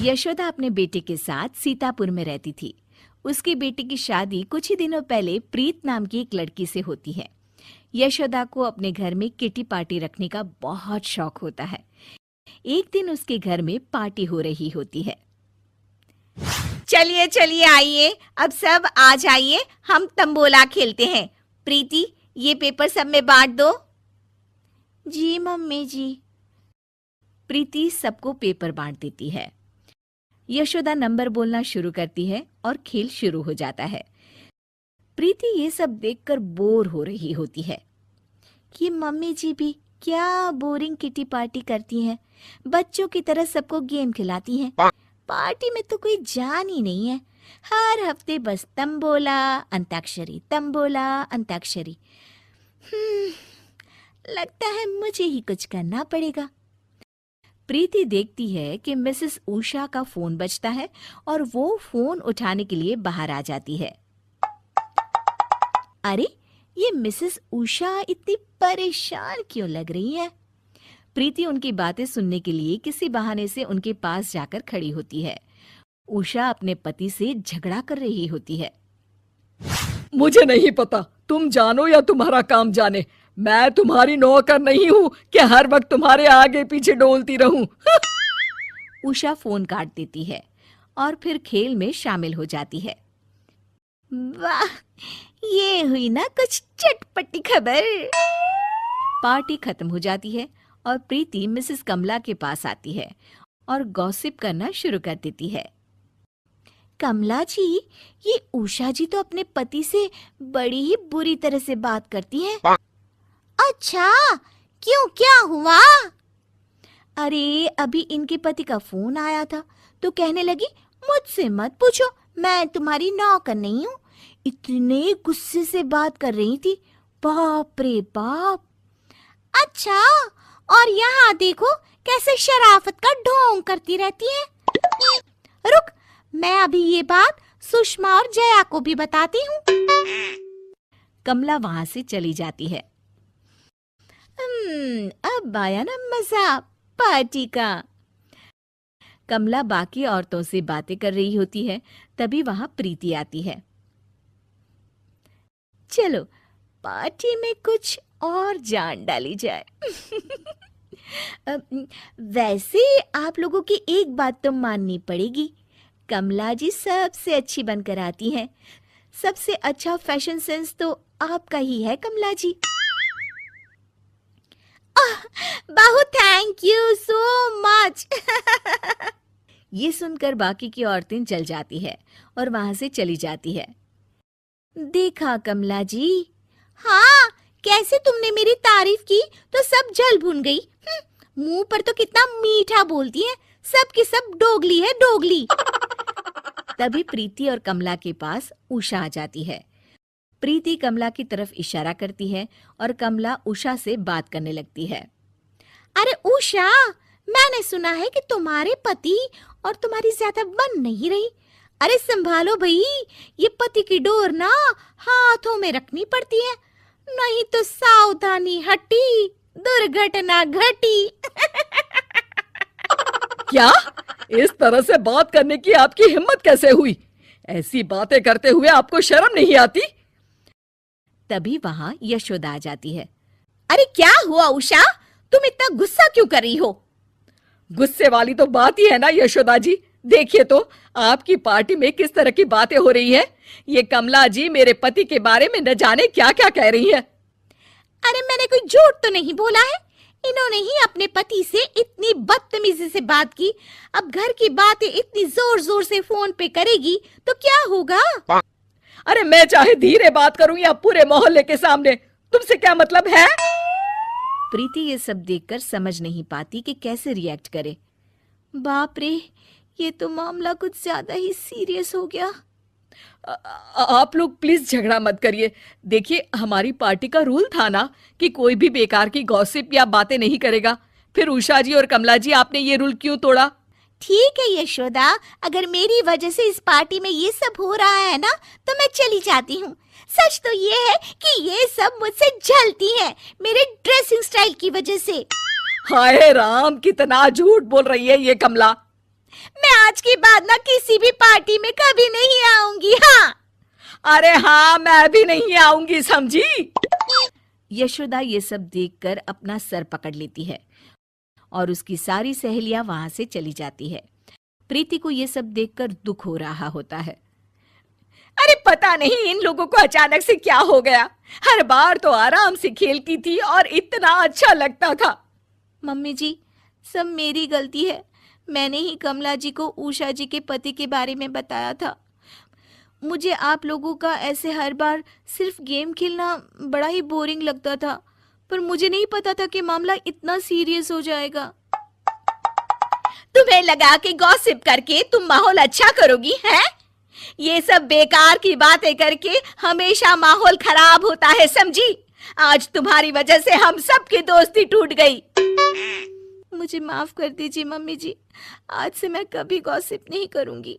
यशोदा अपने बेटे के साथ सीतापुर में रहती थी। उसकी बेटी की शादी कुछ ही दिनों पहले प्रीत नाम की एक लड़की से होती है। यशोदा को अपने घर में किटी पार्टी रखने का बहुत शौक होता है। एक दिन उसके घर में पार्टी हो रही होती है। चलिए चलिए आइए, अब सब आ जाइए, हम तंबोला खेलते हैं। प्रीति, ये पेपर सब में बांट दो। जी मम्मी जी। प्रीति सबको पेपर बांट देती है। यशोदा नंबर बोलना शुरू करती है और खेल शुरू हो जाता है। प्रीति ये सब देखकर बोर हो रही होती है। ये मम्मी जी भी क्या बोरिंग किटी पार्टी करती हैं। बच्चों की तरह सबको गेम खिलाती हैं। पार्टी में तो कोई जान ही नहीं है। हर हफ्ते बस तंबोला अंताक्षरी, तंबोला अंताक्षरी। लगता है मुझे ही कुछ करना पड़ेगा। प्रीति देखती है कि मिसेस उषा का फोन बजता है और वो फोन उठाने के लिए बाहर आ जाती है। अरे, ये मिसेस उषा इतनी परेशान क्यों लग रही है? प्रीति उनकी बातें सुनने के लिए किसी बहाने से उनके पास जाकर खड़ी होती है। उषा अपने पति से झगड़ा कर रही होती है। मुझे नहीं पता, तुम जानो या तुम्हारा काम जाने, मैं तुम्हारी नौकर नहीं हूँ कि हर वक्त तुम्हारे आगे पीछे डोलती रहूं। उषा फोन काट देती है और फिर खेल में शामिल हो जाती है। वाह, ये हुई ना कुछ चटपटी खबर। पार्टी खत्म हो जाती है और प्रीति मिसेस कमला के पास आती है और गॉसिप करना शुरू कर देती है। कमला जी, ये उषा जी तो अपने पति से बड़ी ही बुरी तरह से बात करती हैं। अच्छा, क्यों, क्या हुआ? अरे, अभी इनके पति का फोन आया था तो कहने लगी, मुझसे मत पूछो, मैं तुम्हारी नौकर नहीं हूँ। इतने गुस्से से बात कर रही थी, बाप रे बाप। अच्छा, और यहाँ देखो कैसे शराफत का ढोंग करती रहती है। रुक, मैं अभी ये बात सुषमा और जया को भी बताती हूँ। कमला वहां से चली जाती है। अब आया ना मजा पार्टी का। कमला बाकी औरतों से बातें कर रही होती है, तभी वहां प्रीति आती है। चलो पार्टी में कुछ और जान डाली जाए। वैसे आप लोगों की एक बात तो माननी पड़ेगी, कमला जी सबसे अच्छी बनकर आती हैं। सबसे अच्छा फैशन सेंस तो आपका ही है कमला जी। बहुत थैंक यू सो मच। ये सुनकर बाकी की औरतें जल जाती है और वहां से चली जाती है। देखा कमला जी? हाँ, कैसे तुमने मेरी तारीफ की तो सब जल भुन गई। मुंह पर तो कितना मीठा बोलती है, सब की सब डोगली है, डोगली। तभी प्रीति और कमला के पास उषा आ जाती है। प्रीति कमला की तरफ इशारा करती है और कमला उषा से बात करने लगती है। अरे उषा, मैंने सुना है कि तुम्हारे पति और तुम्हारी ज्यादा बन नहीं रही। अरे संभालो भाई, ये पति की डोर ना हाथों में रखनी पड़ती है, नहीं तो सावधानी हटी, दुर्घटना घटी। क्या? इस तरह से बात करने की आपकी हिम्मत कैसे हुई? ऐसी बातें करते हुए आपको शर्म नहीं आती? तभी वहां यशोदा आ जाती है। अरे क्या हुआ उषा, तुम इतना गुस्सा क्यों कर रही हो? गुस्से वाली तो बात ही है ना यशोदा जी। देखिए तो आपकी पार्टी में किस तरह की बातें हो रही है। ये कमला जी मेरे पति के बारे में न जाने क्या क्या कह रही है। अरे मैंने कोई झूठ तो नहीं बोला है, इन्होंने ही अपने पति से इतनी बदतमीजी से बात की। अब घर की बातें इतनी जोर जोर से फोन पे करेगी तो क्या होगा? अरे मैं चाहे धीरे बात करूं या पूरे मोहल्ले के सामने, तुमसे क्या मतलब है? प्रीति ये सब देखकर समझ नहीं पाती कि कैसे रिएक्ट करे। बाप रे, ये तो मामला कुछ ज्यादा ही सीरियस हो गया। आप लोग प्लीज झगड़ा मत करिए। देखिए, हमारी पार्टी का रूल था ना कि कोई भी बेकार की गॉसिप या बातें नहीं करेगा। फिर उषा जी और कमला जी, आपने ये रूल क्यों तोड़ा? ठीक है यशोदा, अगर मेरी वजह से इस पार्टी में ये सब हो रहा है ना तो मैं चली जाती हूँ। सच तो ये है कि ये सब मुझसे जलती है, मेरे ड्रेसिंग स्टाइल की वजह से। हाय राम, कितना झूठ बोल रही है ये कमला। मैं आज के बाद ना किसी भी पार्टी में कभी नहीं आऊंगी। हाँ। अरे हाँ, मैं भी नहीं आऊंगी, समझी? यशोदा ये सब देखकर अपना सर पकड़ लेती है और उसकी सारी सहेलियां वहां से चली जाती है। प्रीति को ये सब देखकर दुख हो रहा होता है। अरे पता नहीं इन लोगों को अचानक से क्या हो गया। हर बार तो आराम से खेलती थी और इतना अच्छा लगता था। मम्मी जी, सब मेरी गलती है। मैंने ही कमला जी को उषा जी के पति के बारे में बताया था। मुझे आप लोगों का ऐसे हर बार सिर्फ गेम खेलना बड़ा ही बोरिंग लगता था, पर मुझे नहीं पता था कि मामला इतना सीरियस हो जाएगा। तुम्हें लगा कि गॉसिप करके तुम माहौल अच्छा करोगी, हैं? ये सब बेकार की बातें करके हमेशा माहौल खराब होता है, समझी? आज तुम्हारी वजह से हम सबकी दोस्ती टूट गई। मुझे माफ कर दीजिए मम्मी जी, आज से मैं कभी गॉसिप नहीं करूंगी।